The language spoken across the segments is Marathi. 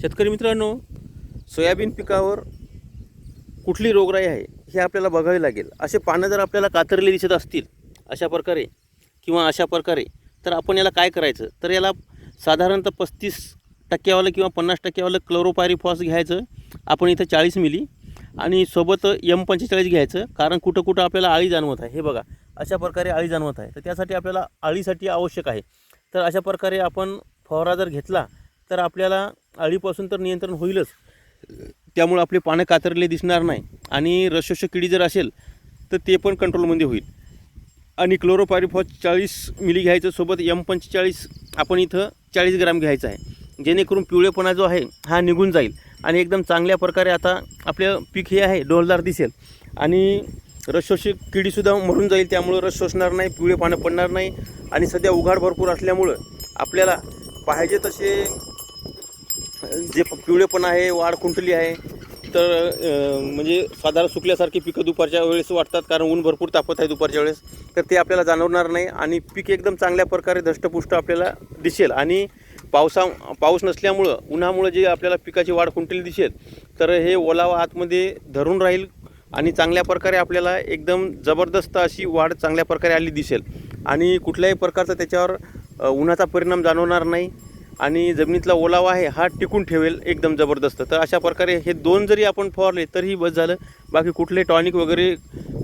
शेतकरी मित्रांनो, सोयाबीन पिकावर कुठली रोगराई आहे हे आपल्याला बघावे लागेल. असे पानं जर आपल्याला कातरले दिसत असतील अशा प्रकारे किंवा अशा प्रकारे, तर आपण याला काय करायचं, तर याला साधारणतः 35% किंवा 50% क्लोरोपायरीफॉस घ्यायचं. आपण इथं 40 मिली आणि सोबत M45 घ्यायचं. कारण कुठं कुठं आपल्याला आळी जाणवत आहे, हे बघा अशा प्रकारे आळी जाणवत आहे, तर त्यासाठी आपल्याला आळीसाठी आवश्यक आहे. तर अशा प्रकारे आपण फवारा जर घेतला तर आपल्याला आळीपासून तर नियंत्रण होईलच, त्यामुळे आपले पानं कातरले दिसणार नाही आणि रसशोषक किडी जर असेल तर ते पण कंट्रोलमध्ये होईल. आणि क्लोरोपायरीफॉस 40 मिली घ्यायचं, सोबत M45 आपण इथं 40 ग्रॅम घ्यायचं आहे, जेणेकरून पिवळेपणा जो आहे हा निघून जाईल आणि एकदम चांगल्या प्रकारे आता आपलं पीक हे आहे डौलदार दिसेल आणि रसशोषक किडीसुद्धा मरून जाईल. त्यामुळं रस शोषणार नाही, पिवळे पानं पडणार नाही आणि सध्या उघाड भरपूर असल्यामुळं आपल्याला पाहिजे तसे जे पिवळेपणा आहे, वाढ खुंटली आहे, तर म्हणजे साधारण सुकल्यासारखी पिकं दुपारच्या वेळेस वाटतात, कारण ऊन भरपूर तापत आहे दुपारच्या वेळेस, तर ते आपल्याला जाणवणार नाही आणि पीक एकदम चांगल्या प्रकारे धष्टपुष्ट आपल्याला दिसेल. आणि पाऊस नसल्यामुळं, उन्हामुळं जे आपल्याला पिकाची वाढ खुंटलेली दिसेल, तर हे ओलावा आतमध्ये धरून राहील आणि चांगल्या प्रकारे आपल्याला एकदम जबरदस्त अशी वाढ चांगल्या प्रकारे आली दिसेल आणि कुठल्याही प्रकारचा त्याच्यावर उन्हाचा परिणाम जाणवणार नाही आणि जमिनीतला ओलावा आहे हा टिकून ठेवेल एकदम जबरदस्त. तर अशा प्रकारे हे दोन जरी आपण फवारले तरीही बस झालं. बाकी कुठले टॉनिक वगैरे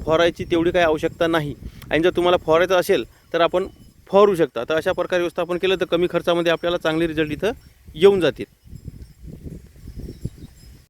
फवारायची तेवढी काही आवश्यकता नाही. आणि जर तुम्हाला फवारायचं असेल तर आपण फवारू शकता. तर अशा प्रकारे व्यवस्थापन केलं तर कमी खर्चामध्ये आपल्याला चांगले रिझल्ट इथं येऊन जातील.